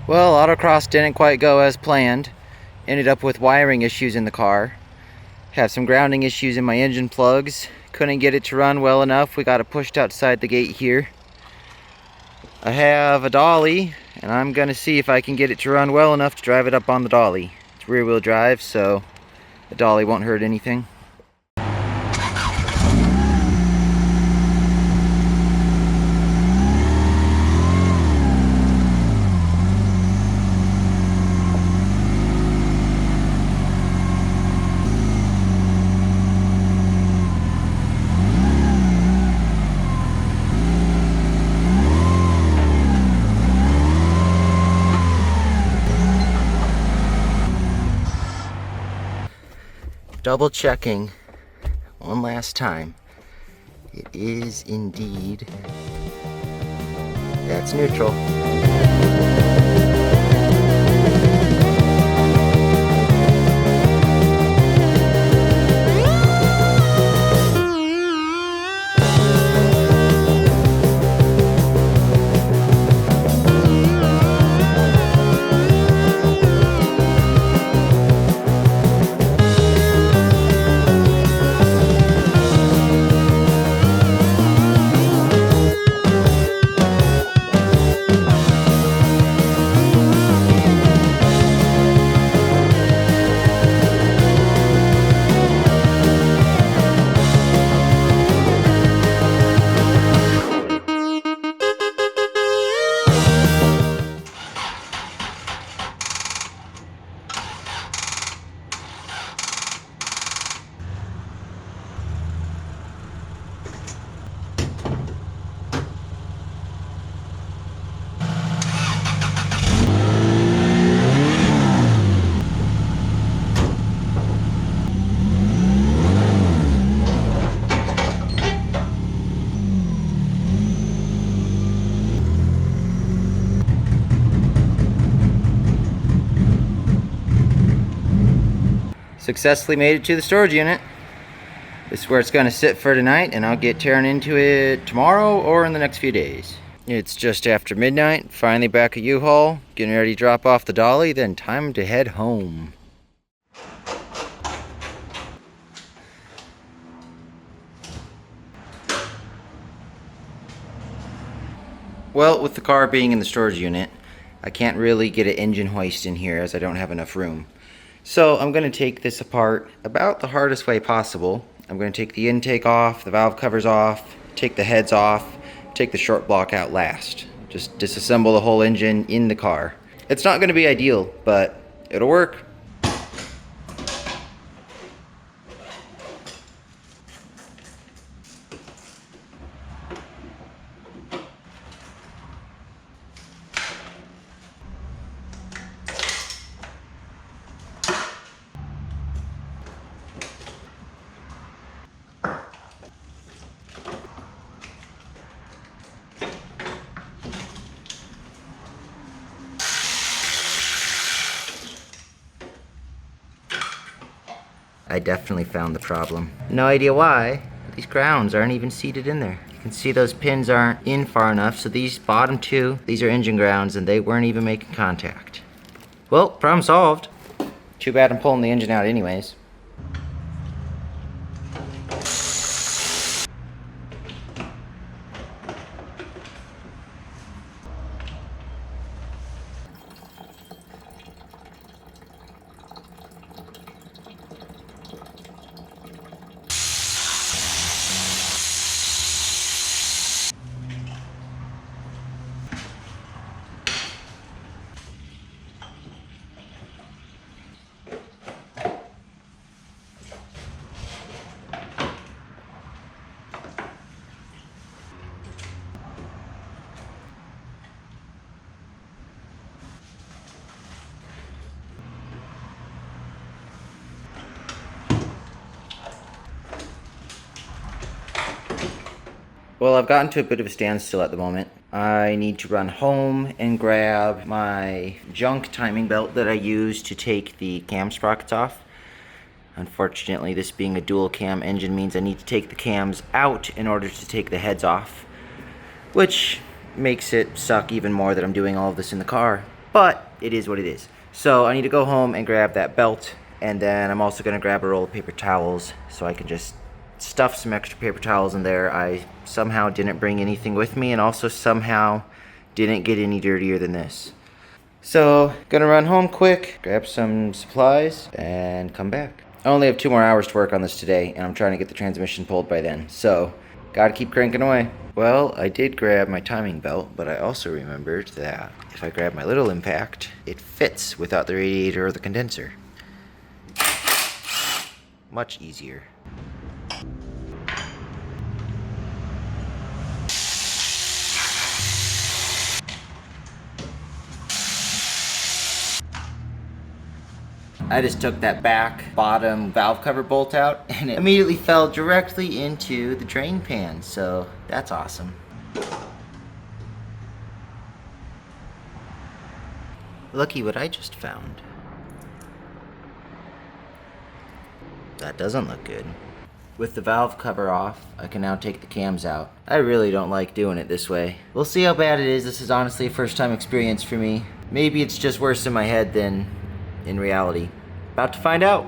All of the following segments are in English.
Well, autocross didn't quite go as planned. Ended up with wiring issues in the car. Have some grounding issues in my engine plugs. Couldn't get it to run well enough. We got it pushed outside the gate here. I have a dolly, and I'm gonna see if I can get it to run well enough to drive it up on the dolly. It's rear wheel drive, so the dolly won't hurt anything. Double checking one last time. It is indeed, that's neutral. Successfully made it to the storage unit. This is where it's going to sit for tonight, and I'll get tearing into it tomorrow or in the next few days. It's just after midnight, finally back at U-Haul, getting ready to drop off the dolly, then time to head home. Well, with the car being in the storage unit, I can't really get an engine hoist in here as I don't have enough room. So I'm going to take this apart about the hardest way possible. I'm going to take the intake off, the valve covers off, take the heads off, take the short block out last. Just disassemble the whole engine in the car. It's not going to be ideal, but it'll work. I definitely found the problem. No idea why, but these grounds aren't even seated in there. You can see those pins aren't in far enough, so these bottom two, these are engine grounds, and they weren't even making contact. Well, problem solved. Too bad I'm pulling the engine out anyways. Well, I've gotten to a bit of a standstill at the moment. I need to run home and grab my junk timing belt that I use to take the cam sprockets off. Unfortunately, this being a dual cam engine means I need to take the cams out in order to take the heads off, which makes it suck even more that I'm doing all of this in the car. but it is what it is. So I need to go home and grab that belt, and then I'm also gonna grab a roll of paper towels so I can just stuff some extra paper towels in there. I somehow didn't bring anything with me, and also somehow didn't get any dirtier than this. So gonna run home quick, grab some supplies, and come back. I only have 2 more hours to work on this today, and I'm trying to get the transmission pulled by then, so gotta keep cranking away. Well, I did grab my timing belt, but I also remembered that if I grab my little impact, it fits without the radiator or the condenser. Much easier. I just took that back bottom valve cover bolt out, and it immediately fell directly into the drain pan, so that's awesome. Looky what I just found. That doesn't look good. With the valve cover off, I can now take the cams out. I really don't like doing it this way. We'll see how bad it is. This is honestly a first time experience for me. Maybe it's just worse in my head than in reality. About to find out.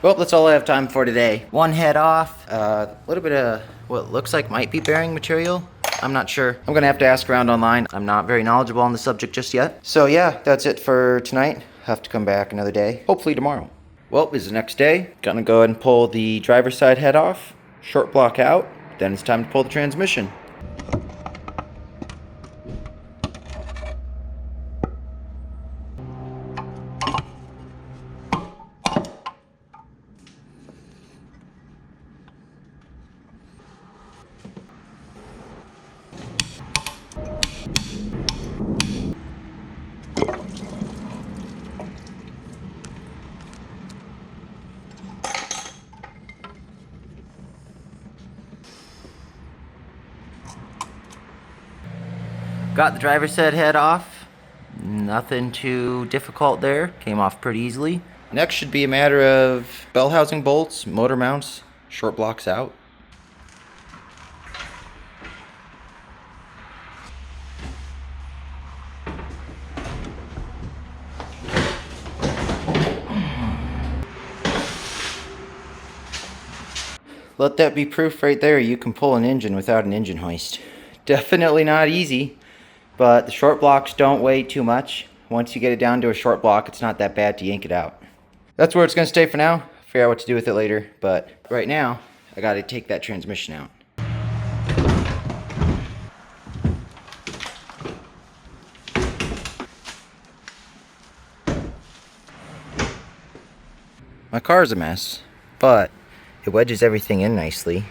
Well, that's all I have time for today. One head off, a little bit of what looks like might be bearing material. I'm not sure. I'm gonna have to ask around online. I'm not very knowledgeable on the subject just yet. So yeah, that's it for tonight. Have to come back another day, hopefully tomorrow. Well, this is the next day. Gonna go ahead and pull the driver's side head off, short block out, then it's time to pull the transmission. Got the driver's side head off. Nothing too difficult there. Came off pretty easily. Next should be a matter of bell housing bolts, motor mounts, short blocks out. Let that be proof right there. You can pull an engine without an engine hoist. Definitely not easy. But the short blocks don't weigh too much. Once you get it down to a short block, it's not that bad to yank it out. That's where it's going to stay for now. Figure out what to do with it later. But right now, I got to take that transmission out. My car's a mess, but it wedges everything in nicely.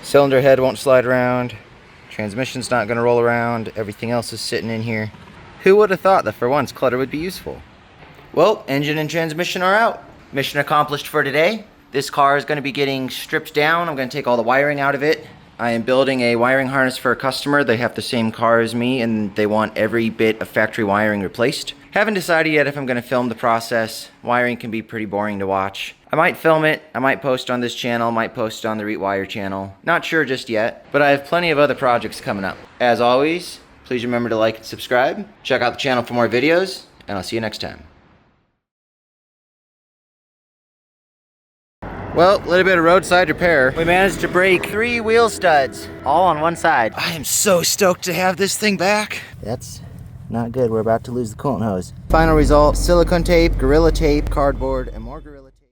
Cylinder head won't slide around. Transmission's not going to roll around. Everything else is sitting in here. Who would have thought that for once clutter would be useful? Well, engine and transmission are out. Mission accomplished for today. This car is going to be getting stripped down. I'm going to take all the wiring out of it. I am building a wiring harness for a customer. They have the same car as me, and they want every bit of factory wiring replaced. Haven't decided yet if I'm going to film the process. Wiring can be pretty boring to watch. I might film it. I might post on this channel. Might post on the Rewire channel. Not sure just yet, but I have plenty of other projects coming up. As always, please remember to like and subscribe. Check out the channel for more videos, and I'll see you next time. Well, a little bit of roadside repair. We managed to break 3 wheel studs, all on one side. I am so stoked to have this thing back. That's not good. We're about to lose the coolant hose. Final result, silicone tape, Gorilla tape, cardboard, and more Gorilla tape.